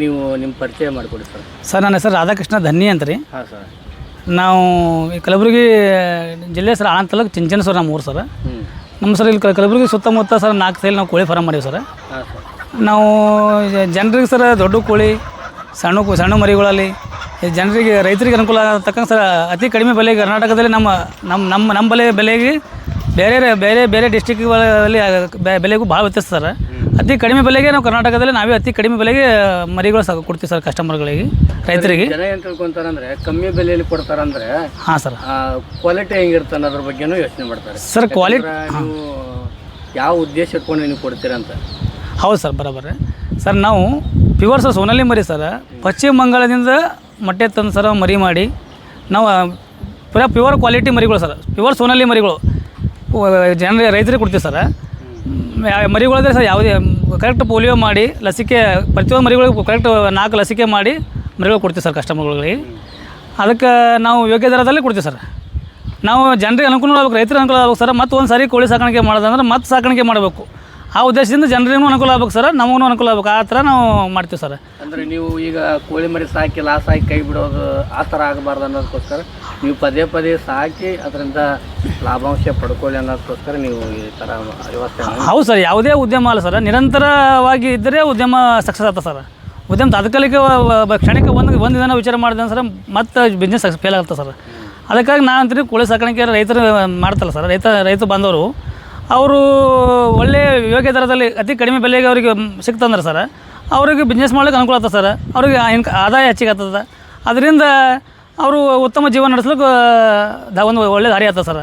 ನೀವು ನಿಮ್ಮ ಪರಿಚಯ ಮಾಡಿಕೊಡಿ ಸರ್. ಸರ್ ನನ್ನ ಹೆಸರು ರಾಧಾಕೃಷ್ಣ ಧನ್ನಿ ಅಂತ ರೀ. ಹಾಂ ಸರ್. ನಾವು ಈ ಕಲಬುರಗಿ ಜಿಲ್ಲೆ ಸರ್ ಆನಂದ್ ತಾಲೂಕು ಚಿಂಚನ ಸರ್ ನಮ್ಮ ಊರು ಸರ್. ನಮ್ಮ ಸರ್ ಇಲ್ಲಿ ಕಲಬುರಗಿ ಸುತ್ತಮುತ್ತ ಸರ್ 4 ಸೈಲ್ ನಾವು ಕೋಳಿ ಫಾರಮ್ ಮಾಡೀವಿ ಸರ್. ಹಾಂ ಸರ್. ನಾವು ಜನರಿಗೆ ಸರ್ ದೊಡ್ಡ ಕೋಳಿ ಸಣ್ಣ ಮರಿಗಳಲ್ಲಿ ಜನರಿಗೆ ರೈತರಿಗೆ ಅನುಕೂಲ ತಕ್ಕಂಗೆ ಸರ್ ಅತಿ ಕಡಿಮೆ ಬೆಲೆಗೆ ಕರ್ನಾಟಕದಲ್ಲಿ ನಮ್ಮ ಬೆಲೆಗೆ ಬೇರೆ ಡಿಸ್ಟಿಕ್ಗಳಲ್ಲಿ ಬೆಲೆಗೂ ಭಾಳ ವ್ಯತ್ಯಾಸ ಸರ್. ಅತಿ ಕಡಿಮೆ ಬೆಲೆಗೆ ನಾವು ಕರ್ನಾಟಕದಲ್ಲಿ ನಾವೇ ಅತಿ ಕಡಿಮೆ ಬೆಲೆಗೆ ಮರಿಗಳು ಕೊಡ್ತೀವಿ ಸರ್ ಕಸ್ಟಮರ್ಗಳಿಗೆ, ರೈತರಿಗೆ. ಜನ ಏನು ತಿಳ್ಕೊಂತಾರಂದ್ರೆ ಕಮ್ಮಿ ಬೆಲೆಯಲ್ಲಿ ಕೊಡ್ತಾರಂದ್ರೆ ಹಾಂ ಸರ್, ಕ್ವಾಲಿಟಿ ಹೆಂಗಿರುತ್ತೆ ಅನ್ನೋದ್ರ ಬಗ್ಗೆನೂ ಯೋಚನೆ ಮಾಡ್ತಾರೆ ಸರ್. ಕ್ವಾಲಿಟಿ ನೀವು ಯಾವ ಉದ್ದೇಶ ಇಟ್ಕೊಂಡು ನೀವು ಕೊಡ್ತೀರಂತ? ಹೌದು ಸರ್, ಬರೋಬ್ಬರ ಸರ್. ನಾವು ಪ್ಯೂರ್ ಸರ್ ಸೋನಾಲಿ ಮರಿ ಸರ್, ಪಶ್ಚಿಮ ಬಂಗಾಳದಿಂದ ಮೊಟ್ಟೆ ತಂದು ಸರ್ ಮರಿ ಮಾಡಿ ನಾವು ಪ್ಯೂರ್ ಕ್ವಾಲಿಟಿ ಮರಿಗಳು ಸರ್, ಪ್ಯೂರ್ ಸೋನಾಲಿ ಮರಿಗಳು ರೈತರಿಗೆ ಕೊಡ್ತೀವಿ ಸರ್. ಮರಿಗಳಿದ್ರೆ ಸರ್ ಯಾವುದೇ ಕರೆಕ್ಟ್ ಪೋಲಿಯೋ ಮಾಡಿ ಲಸಿಕೆ ಪ್ರತಿಯೊಂದು ಮರಿಗಳಿಗೂ ಕರೆಕ್ಟ್ 4 ಲಸಿಕೆ ಮಾಡಿ ಮರಿಗಳು ಕೊಡ್ತೀವಿ ಸರ್ ಕಸ್ಟಮರ್ಗಳಿಗೆ. ಅದಕ್ಕೆ ನಾವು ಯೋಗ್ಯ ದರದಲ್ಲಿ ಕೊಡ್ತೀವಿ ಸರ್. ನಾವು ಜನರಿಗೆ ಅನುಕೂಲ ಆಗ್ಬೇಕು, ರೈತರಿಗೆ ಅನುಕೂಲ ಆಗ್ಬೇಕು ಸರ್. ಮತ್ತು ಒಂದು ಸಾರಿ ಕೋಳಿ ಸಾಕಾಣಿಕೆ ಮಾಡೋದಂದ್ರೆ ಮತ್ತೆ ಸಾಕಾಣಿಕೆ ಮಾಡಬೇಕು. ಆ ಉದ್ದೇಶದಿಂದ ಜನರಿಗೂ ಅನುಕೂಲ ಆಗ್ಬೇಕು ಸರ್, ನಮಗೂ ಅನುಕೂಲ ಆಗ್ಬೇಕು. ಆ ಥರ ನಾವು ಮಾಡ್ತೀವಿ ಸರ್. ಅಂದರೆ ನೀವು ಈಗ ಕೋಳಿ ಮರಿ ಸಾಕಿ ಲಾಸ್ ಆಗಿ ಕೈ ಬಿಡೋದು ಆ ಥರ ಆಗಬಾರ್ದು ಅನ್ನೋದಕ್ಕೋಸ್ಕರ ನೀವು ಪದೇ ಸಾಕಿ ಅದರಿಂದ ಲಾಭಾಂಶ ಪಡ್ಕೊಳ್ಳಿ ಅನ್ನೋದಕ್ಕೋಸ್ಕರ ನೀವು ಈ ಥರ ವ್ಯವಸ್ಥೆ. ಹೌದು ಸರ್, ಯಾವುದೇ ಉದ್ಯಮ ಅಲ್ಲ ಸರ್, ನಿರಂತರವಾಗಿ ಇದ್ದರೆ ಉದ್ಯಮ ಸಕ್ಸಸ್ ಆಗ್ತದೆ ಸರ್. ಉದ್ಯಮ ತಾತ್ಕಾಲಿಕ ಕ್ಷಣಿಕ ಒಂದು ದಿನ ವಿಚಾರ ಮಾಡಿದೆ ಸರ್ ಮತ್ತೆ ಬಿಸ್ನೆಸ್ ಫೇಲ್ ಆಗುತ್ತೆ ಸರ್. ಅದಕ್ಕಾಗಿ ನಾನು ಅಂತೀನಿ ಕೋಳಿ ಸಾಕಾಣಿಕೆ ರೈತರು ಮಾಡ್ತಲ್ಲ ಸರ್, ರೈತ ಬಂದವರು ಅವರು ಒಳ್ಳೆಯ ಯೋಗ್ಯ ದರದಲ್ಲಿ ಅತಿ ಕಡಿಮೆ ಬೆಲೆಗೆ ಅವರಿಗೆ ಸಿಕ್ತಂದ್ರೆ ಸರ್ ಅವ್ರಿಗೆ ಬಿಸ್ನೆಸ್ ಮಾಡ್ಲಿಕ್ಕೆ ಅನುಕೂಲ ಆಗ್ತದೆ ಸರ್. ಅವ್ರಿಗೆ ಆದಾಯ ಹೆಚ್ಚಿಗೆ ಆಗ್ತದೆ. ಅದರಿಂದ ಅವರು ಉತ್ತಮ ಜೀವನ ನಡೆಸ್ಲಿಕ್ಕೆ ಒಂದು ಒಳ್ಳೆ ದಾರಿ ಆಗ್ತದೆ ಸರ್.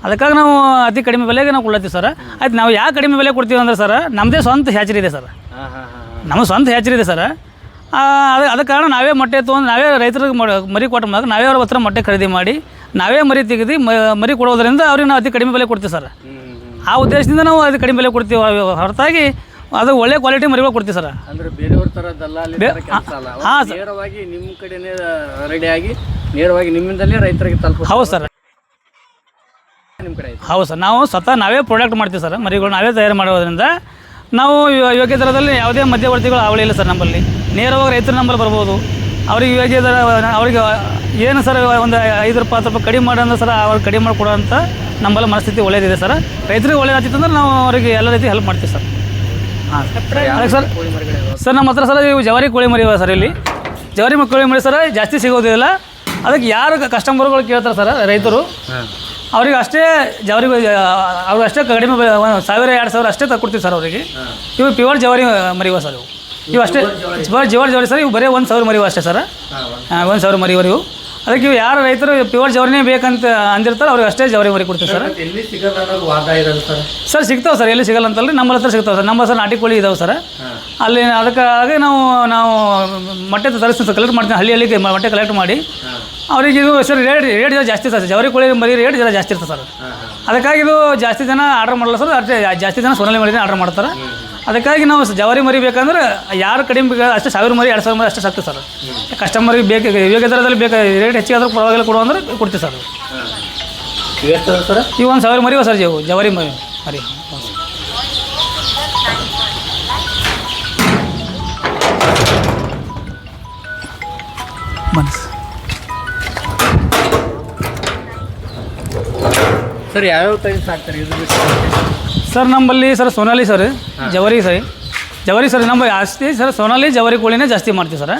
ಅದಕ್ಕಾಗಿ ನಾವು ಅತಿ ಕಡಿಮೆ ಬೆಲೆಗೆ ನಾವು ಕೊಡ್ಲತ್ತೀವಿ ಸರ್. ಆಯ್ತು, ನಾವು ಯಾಕೆ ಕಡಿಮೆ ಬೆಲೆ ಕೊಡ್ತೀವಿ ಅಂದ್ರೆ ಸರ್, ನಮ್ಮದೇ ಸ್ವಂತ ಹ್ಯಾಚರಿ ಇದೆ ಸರ್. ನಮ್ಮ ಸ್ವಂತ ಹ್ಯಾಚರಿ ಇದೆ ಸರ್. ಅದ ಕಾರಣ ನಾವೇ ಮೊಟ್ಟೆ ತೊಗೊಂಡು ನಾವೇ ರೈತರಿಗೆ ಮರಿ ಕೊಟ್ಟ ಮೇಲೆ ನಾವೇ ಅವ್ರ ಹತ್ರ ಮೊಟ್ಟೆ ಖರೀದಿ ಮಾಡಿ ನಾವೇ ಮರಿ ತೆಗೆದು ಮರಿ ಕೊಡೋದ್ರಿಂದ ಅವ್ರಿಗೆ ನಾವು ಅತಿ ಕಡಿಮೆ ಬೆಲೆ ಕೊಡ್ತೀವಿ ಸರ್. ಆ ಉದ್ದೇಶದಿಂದ ನಾವು ಅತಿ ಕಡಿಮೆ ಬೆಲೆ ಕೊಡ್ತೀವಿ, ಹೊರತಾಗಿ ಅದು ಒಳ್ಳೆ ಕ್ವಾಲಿಟಿ ಮರಿಗಳು ಕೊಡ್ತೀವಿ ಸರ್. ಅಂದರೆ ಬೇರೆಯವ್ರ ಥರ ದಲ್ಲಾಳಿ ಕೆಲಸ ಅಲ್ಲ. ಹಾಂ ಸರ್, ನೇರವಾಗಿ ನಿಮ್ಮ ಕಡೆನೇ ರೆಡಿಯಾಗಿ ನೇರವಾಗಿ ನಿಮ್ಮಿಂದಲೇ ರೈತರಿಗೆ ತಲುಪ. ಹೌದು ಸರ್, ನಿಮ್ಮ ಕಡೆ ಹೌದು ಸರ್. ನಾವು ಸ್ವತಃ ನಾವೇ ಪ್ರಾಡಕ್ಟ್ ಮಾಡ್ತೀವಿ ಸರ್. ಮರಿಗಳು ನಾವೇ ತಯಾರು ಮಾಡೋದ್ರಿಂದ ನಾವು ಯೋಗ್ಯ ದರದಲ್ಲಿ ಯಾವುದೇ ಮಧ್ಯವರ್ತಿಗಳು ಅವಳಿ ಇಲ್ಲ ಸರ್. ನಮ್ಮಲ್ಲಿ ನೇರವಾಗಿ ರೈತರು ನಮ್ಮಲ್ಲಿ ಬರ್ಬೋದು. ಅವ್ರಿಗೆ ಯೋಗ್ಯ ದರ ಅವ್ರಿಗೆ ಏನು ಸರ್ ಒಂದು 5 ರೂಪಾಯಿ 10 ರೂಪಾಯಿ ಕಡಿಮೆ ಮಾಡೋಂದ್ರೆ ಸರ್ ಅವ್ರಿಗೆ ಕಡಿಮೆ ಮಾಡಿಕೊಡೋಂಥ ನಮ್ಮಲ್ಲಿ ಮನಸ್ಥಿತಿ ಒಳ್ಳೆಯದಿದೆ ಸರ್. ರೈತರಿಗೆ ಒಳ್ಳೆಯದಾಗ್ತಿತ್ತು ಅಂದ್ರೆ ನಾವು ಅವರಿಗೆ ಎಲ್ಲ ರೀತಿ ಹೆಲ್ಪ್ ಮಾಡ್ತೀವಿ ಸರ್. ಹಾಂ ಅದಕ್ಕೆ ಸರ್ ನಮ್ಮ ಹತ್ರ ಸರ್ ಇವು ಜವಾರಿ ಕೋಳಿ ಮರಿ ಇವೆ ಸರ್. ಇಲ್ಲಿ ಜವಾರಿ ಕೋಳಿ ಮರಿ ಸರ್ ಜಾಸ್ತಿ ಸಿಗೋದಿಲ್ಲ. ಅದಕ್ಕೆ ಯಾರು ಕಸ್ಟಮರ್ಗಳು ಕೇಳ್ತಾರೆ ಸರ್ ರೈತರು, ಅವ್ರಿಗೆ ಅಷ್ಟೇ ಅವ್ರಿಗೆ ಅಷ್ಟೇ ಕಡಿಮೆ 1000-2000 ಅಷ್ಟೇ ತಗೊಡ್ತೀವಿ ಸರ್ ಅವರಿಗೆ. ಇವು ಪ್ಯೂರ್ ಜವಾರಿ ಮರಿವ ಸರ್. ಇವು ಅಷ್ಟೇ ಜವಾರಿ ಸರ್. ಇವು ಬರೀ 1000 ಮರಿವು ಅಷ್ಟೇ ಸರ್. 1000 ಮರಿವರು ಇವು. ಅದಕ್ಕೆ ಇವು ಯಾರು ರೈತರು ಪ್ಯೂರ್ ಜವರಿನೇ ಬೇಕಂತ ಅಂದಿರ್ತಾರೆ ಅವ್ರಿಗೆ ಅಷ್ಟೇ ಜವರಿ ಮರಿ ಕೊಡ್ತೀವಿ ಸರ್. ಎಲ್ಲಿ ಸಿಗೋದು ಅನ್ನೋದು ವಾದ ಇರೋದು ಸರ್. ಸರ್ ಸಿಗ್ತಾವೆ ಸರ್, ಎಲ್ಲಿ ಸಿಗಲ್ಲ ಅಂತಲ್ರಿ, ನಮ್ಮ ಹತ್ರ ಸಿಗ್ತಾವೆ ಸರ್. ನಮ್ಮ ಸರ್ ನಾಟಿ ಕೋಳಿ ಇದಾವೆ ಸರ್. ಅಲ್ಲಿ ಅದಕ್ಕಾಗಿ ನಾವು ಮೊಟ್ಟೆ ತರಿಸ್ತೀವಿ ಸರ್, ಕಲೆಕ್ಟ್ ಮಾಡ್ತೀವಿ. ಹಳ್ಳಿಗೆ ಮೊಟ್ಟೆ ಕಲೆಕ್ಟ್ ಮಾಡಿ ಅವ್ರಿಗೆ ಇದು ಸರ್ ರೇಟ್ ಜಾಸ್ತಿ ಸರ್. ಜವರಿ ಕೋಳಿ ಮರಿ ರೇಟ್ ಜಾಸ್ತಿ ಇರ್ತದೆ ಸರ್. ಅದಕ್ಕಾಗಿ ಇದು ಜಾಸ್ತಿ ಜನ ಆರ್ಡರ್ ಮಾಡಲ್ಲ ಸರ್. ಅಷ್ಟೇ ಜಾಸ್ತಿ ಜನ ಸೋನಾಲಿ ಮರಿನೇ ಆರ್ಡರ್ ಮಾಡ್ತಾರೆ. ಅದಕ್ಕಾಗಿ ನಾವು ಜವಾರಿ ಮರಿ ಬೇಕಂದ್ರೆ ಯಾರು ಕಡಿಮೆ ಅಷ್ಟೇ 1000 ಮರಿ 2000 ಮರಿ ಅಷ್ಟೇ ಸಾಕ್ತೀವಿ ಸರ್. ಕಸ್ಟಮರಿಗೆ ಬೇಕು ಯೋಗ್ಯ ದರದಲ್ಲಿ ಬೇಕು, ರೇಟ್ ಹೆಚ್ಚಿಗೆ ಆದರೂ ಪರವಾಗಿಲ್ಲ ಕೊಡುವ ಅಂದ್ರೆ ಕೊಡ್ತೀವಿ ಸರ್. ಸರ್ ಇವು 1000 ಮರಿ ಸರ್ ಜವಾರಿ ಮರಿ. ಬನ್ನಿ ಸರ್, ಯಾವ್ಯಾವ ಟೈಮ್ ಸಾಕ್ತಾರೆ ಇದು ಸರ್? ನಮ್ಮಲ್ಲಿ ಸರ್ ಸೋನಾಲಿ ಸರ್, ಜವಾರಿ ಸರ್ ನಮ್ಮ ಜಾಸ್ತಿ ಸರ್. ಸೋನಾಲಿ ಜವಾರಿ ಕೋಳಿನೇ ಜಾಸ್ತಿ ಮಾಡ್ತೀವಿ ಸರ್.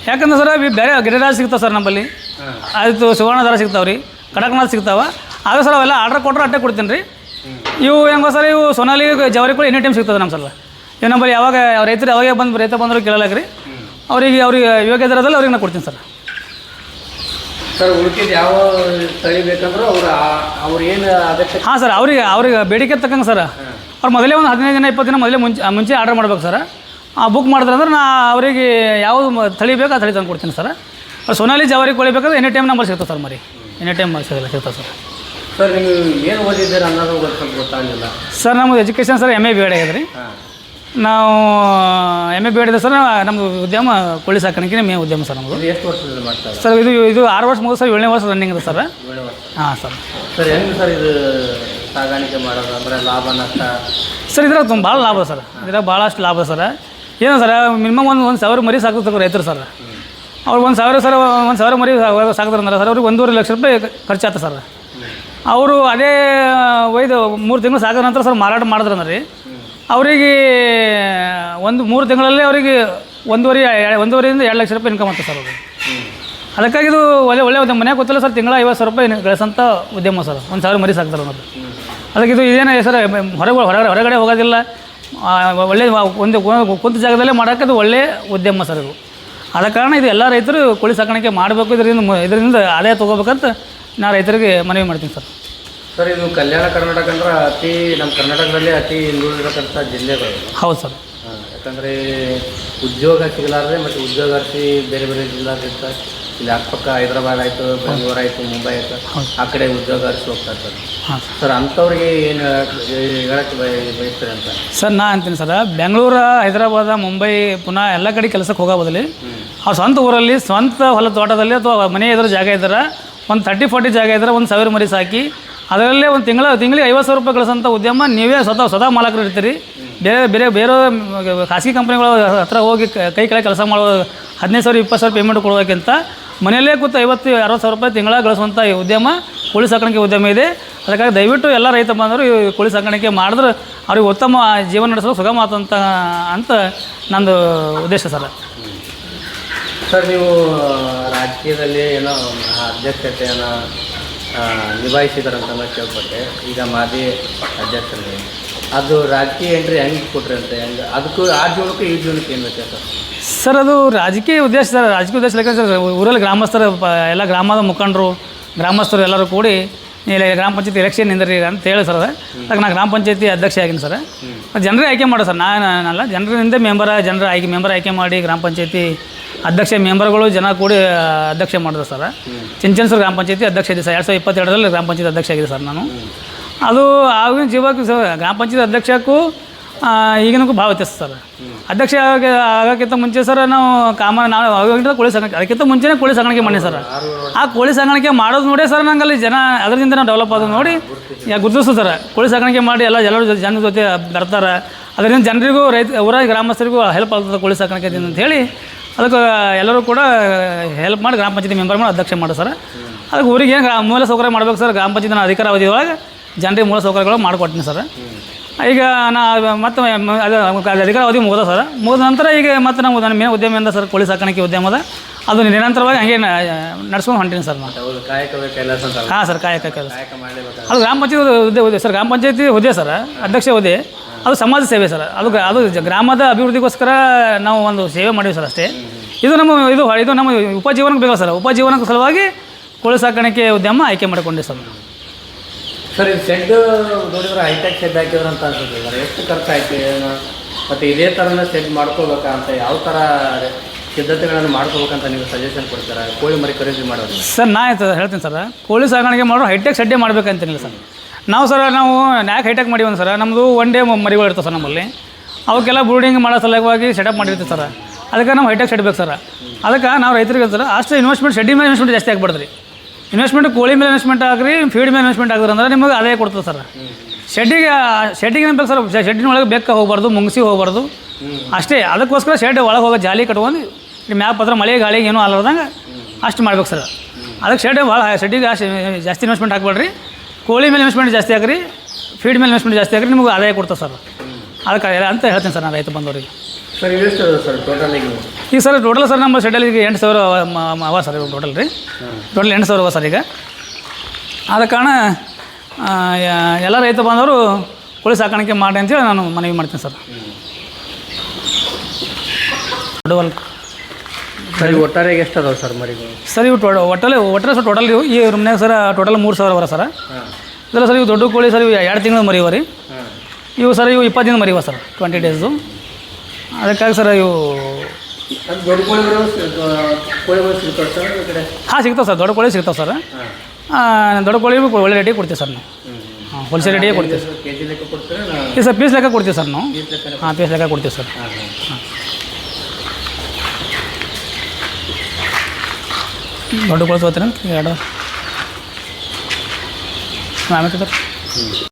ಯಾಕಂದ್ರೆ ಸರ್ ಬೇರೆ ಗಿರಿರಾಜ್ ಸಿಗ್ತಾವೆ ಸರ್ ನಮ್ಮಲ್ಲಿ. ಆಯಿತು, ಸುವರ್ಣದಾರ ಸಿಗ್ತಾವೆ ರೀ, ಕಡಕ್ನಾಥ್ ಸಿಗ್ತಾವೆ. ಆಗ ಸರ್ ಅವೆಲ್ಲ ಆರ್ಡ್ರ್ ಕೊಟ್ಟರೆ ಅಟ್ಟೆ ಕೊಡ್ತೀನಿ ರೀ. ಇವು ಹೆಂಗೋ ಸರ್, ಇವು ಸೋನಾಲಿ ಜವಾರಿ ಕೋಳಿ ಎನಿ ಟೈಮ್ ಸಿಗ್ತದೆ ನಮ್ಮ ಸರ್. ಇವು ನಮ್ಮಲ್ಲಿ ಯಾವಾಗ ರೈತರು ಯಾವಾಗ ರೈತ ಬಂದರೂ ಕೇಳಲ್ಲ ರೀ. ಅವ್ರಿಗೆ ಯೋಗ್ಯ ದರದಲ್ಲಿ ಅವ್ರಿಗೆ ನಾನು ಕೊಡ್ತೀನಿ ಸರ್. ಸರ್ ಉಳ್ಕಿದ್ದು ಯಾವ ತಳಿ ಬೇಕಂದ್ರೆ ಅವ್ರು ಏನು ಅದಕ್ಕೆ. ಹಾಂ ಸರ್, ಅವ್ರಿಗೆ ಬೇಡಿಕೆ ತಕ್ಕಂಗೆ ಸರ್. ಅವ್ರು ಮೊದಲೇ ಒಂದು 15 ದಿನ 20 ದಿನ ಮೊದಲೇ ಮುಂಚೆ ಆರ್ಡರ್ ಮಾಡ್ಬೇಕು ಸರ್. ಬುಕ್ ಮಾಡಿದ್ರಂದ್ರೆ ನಾ ಅವರಿಗೆ ಯಾವುದು ತಳಿ ಬೇಕು ಆ ತಳಿ ತಂದು ಕೊಡ್ತೀನಿ ಸರ್. ಸೋನಾಲಿ ಜವಾರಿ ಕೋಳಿ ಬೇಕಾದ್ರೆ ಎನಿ ಟೈಮ್ ನಂಬರ್ ಸಿಗ್ತದೆ ಸರ್. ಮರಿ ಎನಿ ಟೈಮ್ ಸಿಗ್ತದೆ ಸರ್. ಸರ್ ನೀವು ಏನು ಓದಿದ್ದೀರ ಅನ್ನೋದು ಸ್ವಲ್ಪ ಗೊತ್ತಾಗಲಿಲ್ಲ ಸರ್. ನಮ್ಮದು ಎಜುಕೇಷನ್ ಸರ್ MA BEd ಆಗಿದೆ ರೀ. ನಾವು MA BEd ಇದೆ ಸರ್. ನಮ್ಮದು ಉದ್ಯಮ ಕೋಳಿ ಸಾಕಾಣಿಕೆ ಮೇನ್ ಉದ್ಯಮ ಸರ್ ನಮ್ಮದು. ಎಷ್ಟು ವರ್ಷದಲ್ಲಿ ಮಾಡ್ತಾರೆ ಸರ್? ಇದು 6 ವರ್ಷ ಮುಗಿದು ಸರ್ 7ನೇ ವರ್ಷ ರನ್ನಿಂಗ್ ಇದೆ ಸರ್. 7ನೇ ವರ್ಷ. ಹಾಂ ಸರ್. ಸರ್ ಹೆಂಗೆ ಸರ್ ಇದು ಸಾಗಾಣಿಕೆ ಮಾಡೋದು ಅಂದರೆ ಲಾಭ ನಷ್ಟ? ಸರ್ ಇದ್ರಾಗ ಭಾಳ ಲಾಭ ಸರ್. ಇದ್ರಾಗ ಭಾಳಷ್ಟು ಲಾಭ ಸರ್. ಏನು ಸರ್ ಮಿನಿಮಮ್ ಒಂದು 1,000 ಮರಿ ಸಾಕ್ತಾರೆ ರೈತರು ಸರ್. ಅವ್ರು 1,000 ಮರಿ ಸಾಕ್ತಾರಂದ್ರೆ ಸರ್ ಅವ್ರಿಗೆ 1.5 ಲಕ್ಷ ರೂಪಾಯಿ ಖರ್ಚಾಗ್ತದೆ ಸರ್. ಅವರು ಅದೇ ಒಯ್ದು 3 ತಿಂಗಳು ಸಾಕಿದ ನಂತರ ಸರ್ ಮಾರಾಟ ಮಾಡಿದ್ರಂದ್ರೆ ರೀ ಅವರಿಗೆ 3 ತಿಂಗಳಲ್ಲಿ ಅವರಿಗೆ 1.5ರಿಂದ 2 ಲಕ್ಷ ರೂಪಾಯಿ ಇನ್ಕಮ್ ಆಗ್ತದೆ ಸರ್ ಅವರು. ಅದಕ್ಕಾಗಿ ಇದು ಒಳ್ಳೆ ಉದ್ಯಮ. ಮನೆಗೆ ಗೊತ್ತಿಲ್ಲ ಸರ್, ತಿಂಗಳ 50,000 ರೂಪಾಯಿ ಗಳಿಸೋಂಥ ಉದ್ಯಮ ಸರ್. 1,000 ಮರಿ ಸಾಕ್ತಾರೆ ಅನ್ನೋದು. ಅದಕ್ಕೆ ಇದು ಇದೇನೇ ಸರ್ ಹೊರಗಡೆ ಹೋಗೋದಿಲ್ಲ, ಒಳ್ಳೆ ಒಂದು ಕುಂತ ಜಾಗದಲ್ಲೇ ಮಾಡೋಕ್ಕೆ ಅದು ಒಳ್ಳೆಯ ಉದ್ಯಮ ಸರ್ ಇದು. ಆದ ಕಾರಣ ಇದು ಎಲ್ಲ ರೈತರು ಕೋಳಿ ಸಾಕಾಣಿಕೆ ಮಾಡಬೇಕು. ಇದರಿಂದ ಆದಾಯ ತೊಗೋಬೇಕಂತ ನಾನು ರೈತರಿಗೆ ಮನವಿ ಮಾಡ್ತೀನಿ ಸರ್. ಸರ್ ಇದು ಕಲ್ಯಾಣ ಕರ್ನಾಟಕ ಅಂದ್ರೆ ನಮ್ಮ ಕರ್ನಾಟಕದಲ್ಲಿ ಅತಿ ಹಿಂದುಳಿದಿರತಕ್ಕಂಥ ಜಿಲ್ಲೆಗಳು. ಹೌದು ಸರ್. ಯಾಕಂದರೆ ಉದ್ಯೋಗ ಸಿಗಲಾರ್ದೆ ಮತ್ತು ಉದ್ಯೋಗಾರ್ಥಿ ಬೇರೆ ಜಿಲ್ಲಾದ್ರಿಂದ ಇಲ್ಲಿ ಅಕ್ಕಪಕ್ಕ ಹೈದರಾಬಾದ್ ಆಯಿತು, ಬೆಂಗಳೂರು ಆಯಿತು, ಮುಂಬೈ ಆಯಿತು, ಆ ಕಡೆ ಉದ್ಯೋಗಾರ್ಥಿ ಹೋಗ್ತಾ ಇರ್ತಾರೆ ಸರ್. ಅಂಥವ್ರಿಗೆ ಏನು ಹೇಳಕ್ಕೆ ಬಯಸ್ತಾರೆ ಅಂತ ಸರ್ ನಾ ಅಂತೀನಿ ಸರ್. ಬೆಂಗಳೂರು, ಹೈದರಾಬಾದ, ಮುಂಬೈ, ಪುನಃ ಎಲ್ಲ ಕಡೆ ಕೆಲಸಕ್ಕೆ ಹೋಗೋ ಬದಲಿ ಅವ್ರ ಸ್ವಂತ ಊರಲ್ಲಿ ಸ್ವಂತ ಹೊಲ ತೋಟದಲ್ಲಿ ಅಥವಾ ಮನೆ ಎದುರು ಜಾಗ ಇದ್ದಾರೆ, ಒಂದು 30-40 ಜಾಗ ಇದ್ದರೆ 1,000 ಮರಿ ಸಾಕಿ ಅದರಲ್ಲೇ ಒಂದು ತಿಂಗಳಿಗೆ 50,000 ರೂಪಾಯಿ ಗಳಿಸೋಂಥ ಉದ್ಯಮ ನೀವೇ ಸ್ವತಃ ಮಾಲಕರು ಇರ್ತೀರಿ. ಬೇರೆ ಖಾಸಗಿ ಕಂಪ್ನಿಗಳ ಹತ್ರ ಹೋಗಿ ಕೈ ಕೆಳಗೆ ಕೆಲಸ ಮಾಡೋ 15,000 20,000 ಪೇಮೆಂಟ್ ಕೊಡೋಕ್ಕಿಂತ ಮನೆಯಲ್ಲೇ ಕೂತು 50,000-60,000 ರೂಪಾಯಿ ತಿಂಗಳ ಗಳಿಸುವಂಥ ಈ ಉದ್ಯಮ ಕೋಳಿ ಸಾಕಾಣಿಕೆ ಉದ್ಯಮ ಇದೆ. ಅದಕ್ಕಾಗಿ ದಯವಿಟ್ಟು ಎಲ್ಲ ರೈತ ಬಂದರು ಈ ಕೋಳಿ ಸಾಕಾಣಿಕೆ ಮಾಡಿದ್ರೆ ಅವ್ರಿಗೆ ಉತ್ತಮ ಜೀವನ ನಡೆಸಲು ಸುಗಮ ಅಂತ ನಂದು ಉದ್ದೇಶ ಸರ್. ಸರ್ ನೀವು ರಾಜಕೀಯದಲ್ಲಿ ಏನೋ ಅಧ್ಯಕ್ಷತೆಯನ್ನು ನಿಭಾಯಿಸಿದಾರಂತ ಕೇಳ್ಪಟ್ಟೆ. ಈಗ ಮಾಜಿ ಅಧ್ಯಕ್ಷರಲ್ಲಿ ಅದು ರಾಜಕೀಯ ಎಂಟ್ರಿ ಹೆಂಗೆ ಕೊಟ್ರಿ ಅಂತ ಅದಕ್ಕೂ ಆ ಜೀವನಕ್ಕೂ ಈ ಜೀವನಕ್ಕೆ ಏನು ವ್ಯತ್ಯಾಸ ಸರ್? ಅದು ರಾಜಕೀಯ ಉದ್ದೇಶ ಸರ್. ರಾಜಕೀಯ ಉದ್ದೇಶ ಲೆಕ್ಕ ಸರ್, ಊರಲ್ಲಿ ಗ್ರಾಮಸ್ಥರು ಎಲ್ಲ ಗ್ರಾಮದ ಮುಖಂಡರು ಗ್ರಾಮಸ್ಥರು ಎಲ್ಲರೂ ಕೂಡಿ ಇಲ್ಲಿ ಗ್ರಾಮ ಪಂಚಾಯತಿ ಎಲೆಕ್ಷನ್ ನಿಂದ್ರಿ ಅಂತ ಹೇಳಿ ಸರ್. ಅದಕ್ಕೆ ನಾನು ಗ್ರಾಮ ಪಂಚಾಯತಿ ಅಧ್ಯಕ್ಷ ಆಗಿನಿ ಸರ್. ಜನರೇ ಆಯ್ಕೆ ಮಾಡೋ ಸರ್, ನಾನಲ್ಲ, ಜನರಿಂದ ಮೆಂಬರ್ ಆಯ್ಕೆ ಮಾಡಿ ಗ್ರಾಮ ಪಂಚಾಯತಿ ಅಧ್ಯಕ್ಷ ಮೆಂಬರ್ಗಳು ಜನ ಕೂಡಿ ಅಧ್ಯಕ್ಷ ಮಾಡಿದ್ರು ಸರ್. ಚಿಂಚನಸೂರು ಗ್ರಾಮ ಪಂಚಾಯತಿ ಅಧ್ಯಕ್ಷ ಇದೆ ಸರ್. 2022ರಲ್ಲಿ ಗ್ರಾಮ ಪಂಚಾಯತಿ ಅಧ್ಯಕ್ಷ ಆಗಿದೆ ಸರ್ ನಾನು. ಅದು ಆಗಿನ ಜೀವಕ್ಕೆ ಸರ್ ಗ್ರಾಮ ಪಂಚಾಯತ್ ಅಧ್ಯಕ್ಷಕ್ಕೂ ಈಗಿನಕ್ಕೂ ಭಾಳ ವ್ಯತ್ಯಾಸ ಸರ್. ಅಧ್ಯಕ್ಷ ಆಗೋಕ್ಕಿಂತ ಮುಂಚೆ ಸರ್ ನಾವು ಅವಾಗಿಂದ ಕೋಳಿ ಸಾಕಾಣಿಕೆ, ಅದಕ್ಕಿಂತ ಮುಂಚೆನೇ ಕೋಳಿ ಸಾಕಾಣಿಕೆ ಮಾಡಿ ಸರ್. ಆ ಕೋಳಿ ಸಾಕಾಣಿಕೆ ಮಾಡೋದು ನೋಡಿ ಸರ್ ನಂಗಲ್ಲಿ ಜನ ಅದರಿಂದ ನಾವು ಡೆವಲಪ್ ಆಗೋದು ನೋಡಿ ಗುರುತಿಸು ಸರ್. ಕೋಳಿ ಸಾಕಾಣಿಕೆ ಮಾಡಿ ಎಲ್ಲರೂ ಜನರ ಜೊತೆ ಬರ್ತಾರೆ. ಅದರಿಂದ ಜನರಿಗೂ ಊರಾಗ ಗ್ರಾಮಸ್ಥರಿಗೂ ಹೆಲ್ಪ್ ಆಗ್ತದೆ ಕೋಳಿ ಸಾಕಾಣಿಕೆದಿಂದ ಅಂತ ಹೇಳಿ ಅದಕ್ಕೆ ಎಲ್ಲರೂ ಕೂಡ ಹೆಲ್ಪ್ ಮಾಡಿ ಗ್ರಾಮ ಪಂಚಾಯತಿ ಮೆಂಬರ್ ಮಾಡಿ ಅಧ್ಯಕ್ಷ ಮಾಡಿ ಸರ್. ಅದಕ್ಕೆ ಊರಿಗೆ ಏನು ಮೂಲ ಸೌಕರ್ಯ ಮಾಡ್ಬೇಕು ಸರ್. ಗ್ರಾಮ ಪಂಚಾಯತಿನ ಅಧಿಕಾರ ಅವಧಿಯೊಳಗೆ ಜನರಿಗೆ ಮೂಲ ಸೌಕರ್ಯಗಳು ಮಾಡಿಕೊಡ್ತೀನಿ ಸರ್. ಈಗ ಮತ್ತೆ ಅದು ಅಧಿಕಾರ ಅವಧಿ ಮುಗಿದ ಸರ್. ಮುಗಿದ ನಂತರ ಈಗ ಮತ್ತೆ ನಾವು ನನ್ನ ಮೇನ್ ಉದ್ಯಮದಿಂದ ಸರ್ ಕೋಳಿ ಸಾಕಾಣಿಕೆ ಉದ್ಯಮದ ಅದು ನಿರಂತರವಾಗಿ ಹಂಗೆ ನಡ್ಸ್ಕೊಂಡು ಹೊಂಟೀನಿ ಸರ್ ನಾನು. ಹಾಂ ಸರ್, ಕಾಯಕ ಕೆಲಸ. ಅದು ಗ್ರಾಮ ಪಂಚಾಯತಿ ಹುದ್ದೆ ಸರ್. ಗ್ರಾಮ ಪಂಚಾಯತಿ ಹುದ್ದೆ ಸರ್, ಅಧ್ಯಕ್ಷ ಹುದ್ದೆ. ಅದು ಸಮಾಜ ಸೇವೆ ಸರ್. ಅದು ಗ್ರಾಮದ ಅಭಿವೃದ್ಧಿಗೋಸ್ಕರ ನಾವು ಒಂದು ಸೇವೆ ಮಾಡೀವಿ ಸರ್ ಅಷ್ಟೇ. ಇದು ನಮ್ಮ ಉಪಜೀವನಕ್ಕೆ ಬೇಕು ಸರ್. ಉಪಜೀವನಕ್ಕೆ ಸಲುವಾಗಿ ಕೋಳಿ ಸಾಕಾಣಿಕೆ ಉದ್ಯಮ ಆಯ್ಕೆ ಮಾಡಿಕೊಂಡೆ ಸರ್. ಸರ್ ಇದು ಶೆಡ್ ನೋಡಿದ್ರೆ ಹೈಟೆಕ್ ಶೆಡ್ ಹಾಕಿದ್ರು ಅಂತ ಅನ್ಸುತ್ತೆ. ಎಷ್ಟು ಖರ್ಚು ಆಯ್ತು ಏನು, ಮತ್ತು ಇದೇ ಥರನ ಶೆಡ್ ಮಾಡ್ಕೋಬೇಕಾ ಅಂತ ಯಾವ ಥರ ಸಿದ್ಧತೆಗಳನ್ನು ಮಾಡ್ಕೋಬೇಕಂತ ನೀವು ಸಜೆಷನ್ ಕೊಡ್ತಾರೆ ಕೋಳಿ ಮರಿ ಖರೀದಿ ಮಾಡೋದು? ಸರ್ ನಾ ಹೇಳ್ತೀನಿ ಸರ್, ಕೋಳಿ ಸಾಕಾಣಿಕೆ ಮಾಡೋರು ಹೈಟೆಕ್ ಶೆಡ್ಡೇ ಮಾಡ್ಬೇಕಂತೇನಿಲ್ಲ ಸರ್. ನಾವು ಯಾಕೆ ಹೈಟೆಕ್ ಮಾಡೀವಿ ಸರ್, ನಮ್ಮದು 1 ಡೇ ಮರಿಗಳು ಇರ್ತವೆ ಸರ್ ನಮ್ಮಲ್ಲಿ. ಅವಕ್ಕೆಲ್ಲ ಬ್ರೂಡಿಂಗ್ ಮಾಡೋ ಸಲುವಾಗಿ ಸೆಟಪ್ ಮಾಡಿರ್ತೀವಿ ಸರ್. ಅದಕ್ಕೆ ನಾವು ಹೈಟೆಕ್ ಶೆಡ್ ಬೇಕು ಸರ್. ಅದಕ್ಕೆ ನಾವು ರೈತರಿಗೆ ಹೇಳ್ತಾರೆ ಅಷ್ಟು ಇನ್ವೆಸ್ಟ್ಮೆಂಟ್ ಶೆಡ್ಡಿನ ಮೇಲೆ ಇನ್ವೆಸ್ಟ್ಮೆಂಟ್ ಜಾಸ್ತಿ ಆಗಿಬಿಡ್ರಿ. ಇನ್ವೆಸ್ಟ್ಮೆಂಟ್ ಕೋಳಿ ಮೇಲೆ ಇನ್ವೆಸ್ಟ್ಮೆಂಟ್ ಆಗ್ರಿ, ಫೀಡ್ ಮೇಲೆ ಇನ್ವೆಸ್ಟ್ಮೆಂಟ್ ಆಗಿದ್ರೆ ಅಂದ್ರೆ ನಿಮಗೆ ಆದಾಯ ಕೊಡ್ತದೆ ಸರ್. ಶೆಡ್ಡಿಗೆ ಏನು ಬೇಕು ಸರ್, ಶೆಡ್ಡಿನ ಒಳಗೆ ಬೆಕ್ಕ ಹೋಗಬಾರ್ದು, ಮುಂಗಿಸಿ ಹೋಗಬಾರ್ದು ಅಷ್ಟೇ. ಅದಕ್ಕೋಸ್ಕರ ಶೆಡ್ ಒಳಗೆ ಹೋಗೋ ಜಾಲಿ ಕಟ್ಕೊಂಡು ಮ್ಯಾಗ ಪತ್ರ ಮಳೆ ಗಾಳಿಗೆ ಏನೂ ಅಲ್ಲಾರ್ದಂಗೆ ಅಷ್ಟು ಮಾಡ್ಬೇಕು ಸರ್. ಅದಕ್ಕೆ ಶೆಡ್ಡಿಗೆ ಜಾಸ್ತಿ ಇನ್ವೆಸ್ಟ್ಮೆಂಟ್ ಹಾಕ್ಬೇಡ್ರಿ. ಕೋಳಿ ಮೇಲೆ ಇನ್ವೆಸ್ಟ್ಮೆಂಟ್ ಜಾಸ್ತಿ ಹಾಕ್ರಿ, ಫೀಡ್ ಮೇಲೆ ಇನ್ವೆಸ್ಟ್ಮೆಂಟ್ ಜಾಸ್ತಿ ಹಾಕ್ರಿ, ನಿಮಗೆ ಆದಾಯ ಕೊಡ್ತದೆ ಸರ್. ಅದಕ್ಕೆ ಅಂತ ಹೇಳ್ತೀನಿ ಸರ್ ನಾನು ರೈತ ಬಂದವರಿಗೆ. ಸರ್ ಎಷ್ಟು ಸರ್ ಟೋಟಲ್ ಈಗ ಸರ್ ಟೋಟಲ್ ಸರ್ ನಮ್ಮ ಶೆಡ್ಡಲ್ಲಿ ಈಗ 8,000 ಅವ ಸರ್ ಟೋಟಲ್ 8,000 ಅವ ಸರ್ ಈಗ. ಆದ ಕಾರಣ ಎಲ್ಲ ರೈತ ಬಂದವರು ಕೋಳಿ ಸಾಕಾಣಿಕೆ ಮಾಡಿ ಅಂತೇಳಿ ನಾನು ಮನವಿ ಮಾಡ್ತೀನಿ ಸರ್. ಸರ್ ಒಟ್ಟಾರೆ ಎಷ್ಟು ಅದಾವೆ ಸರ್ ಮರಿಗಳು? ಸರ್ ಇವು ಒಟ್ಟರೆ ಸರ್ ಟೋಟಲ್ ಈ ರೂಮ್ನಾಗ ಸರ್ ಟೋಟಲ್ 3,000 ಅವರ ಸರ್. ಇದೆಲ್ಲ ಸರ್ ಇವು ದೊಡ್ಡ ಕೋಳಿ ಸರ್ ಇವು 2 ತಿಂಗಳು ಮರಿವ ರೀ. ಇವು ಸರ್ ಇವು 20 ದಿನ ಮರಿವ ಸರ್, 20 ಡೇಸು. ಅದಕ್ಕಾಗಿ ಸರ್ ಇವು ದೊಡ್ಡ ಕೋಳಿಗಳು ಸಿಗ್ತಾವೆ ಸರ್ ಈ ಕಡೆ? ಹಾಂ ಸಿಗ್ತಾವೆ ಸರ್, ದೊಡ್ಡ ಕೋಳಿ ಸಿಗ್ತಾವೆ ಸರ್. ದೊಡ್ಡ ಕೋಳಿ ಒಳ್ಳೆ ರೇಟಿಗೆ ಕೊಡ್ತೀವಿ ಸರ್ ನಾವು. ಹಾಂ, ಹೋಲ್ಸೇಲ್ ರೇಟಿಗೆ ಕೊಡ್ತೀವಿ ಸರ್. ಕೆ ಜಿ ಲೆಕ್ಕ ಕೊಡ್ತೀರಾ? ಇಲ್ಲ ಸರ್, ಪೀಸ್ ಲೆಕ್ಕ ಕೊಡ್ತೀವಿ ಸರ್ ನಾವು. ಹಾಂ, ಪೀಸ್ ಲೆಕ್ಕ ಕೊಡ್ತೀವಿ ಸರ್. ಹಾಂ, ದೊಡ್ಡ ಕೋಳಿ ತೊಗೋತೀರ 2 ಆಮೇಲೆ ಸರ್.